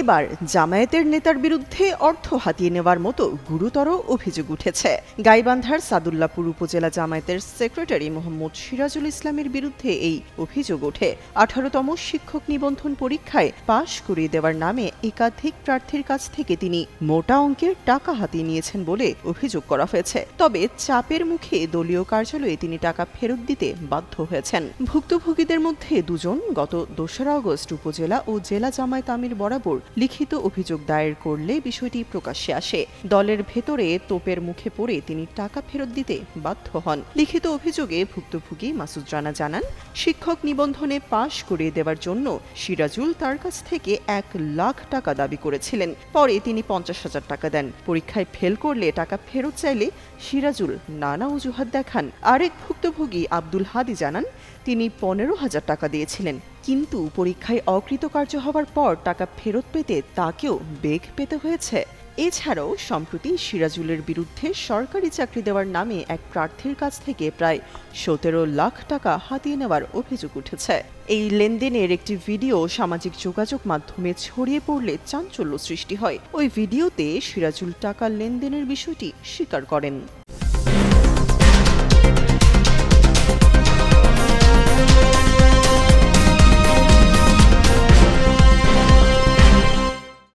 এবার জামায়াতের নেতার বিরুদ্ধে অর্থ হাতিয়ে নেওয়ার মতো গুরুতর অভিযোগ উঠেছে। গাইবান্ধার সাদুল্লাপুর উপজেলা জামায়াতের সেক্রেটারি মোহাম্মদ সিরাজুল ইসলামের বিরুদ্ধে এই অভিযোগ ওঠে। 18তম শিক্ষক নিবন্ধন পরীক্ষায় পাশ করিয়ে দেওয়ার নামে একাধিক প্রার্থীর কাছ থেকে তিনি মোটা অঙ্কের টাকা হাতিয়ে নিয়েছেন বলে অভিযোগ করা হয়েছে। তবে চাপের মুখে দলীয় কার্যালয়ে তিনি টাকা ফেরত দিতে বাধ্য হয়েছেন। ভুক্তভোগীদের মধ্যে দুজন গত 2রা আগস্ট উপজেলা ও জেলা জামায়াত আমির বরাবর লিখিত অভিযোগ দায়ের করলে বিষয়টি প্রকাশ্যে আসে। দলের ভেতরে তোপের মুখে পড়ে তিনি টাকা ফেরত দিতে বাধ্য হন। লিখিত অভিযোগে ভুক্তভোগী মাসুদ রানা জানান, শিক্ষক নিবন্ধনে পাশ করিয়ে দেওয়ার জন্য সিরাজুল তার কাছ থেকে 1 লাখ টাকা দাবি করেছিলেন। পরে তিনি 50,000 টাকা দেন। পরীক্ষায় ফেল করলে টাকা ফেরত চাইলে সিরাজুল নানা অজুহাত দেখান। আরেক ভুক্তভোগী আব্দুল হাদি জানান, তিনি 15,000 টাকা দিয়েছিলেন, কিন্তু পরীক্ষায় অকৃতকার্য হওয়ার পর টাকা ফেরত পেতে তাকেও বেগ পেতে হয়েছে। এছাড়াও সম্প্রতি সিরাজুলের বিরুদ্ধে সরকারি চাকরি দেওয়ার নামে এক প্রার্থীর কাছ থেকে প্রায় 17 লাখ টাকা হাতিয়ে নেওয়ার অভিযোগ উঠেছে। এই লেনদেনের একটি ভিডিও সামাজিক যোগাযোগ মাধ্যমে ছড়িয়ে পড়লে চাঞ্চল্য সৃষ্টি হয়। ওই ভিডিওতে সিরাজুল টাকা লেনদেনের বিষয়টি স্বীকার করেন।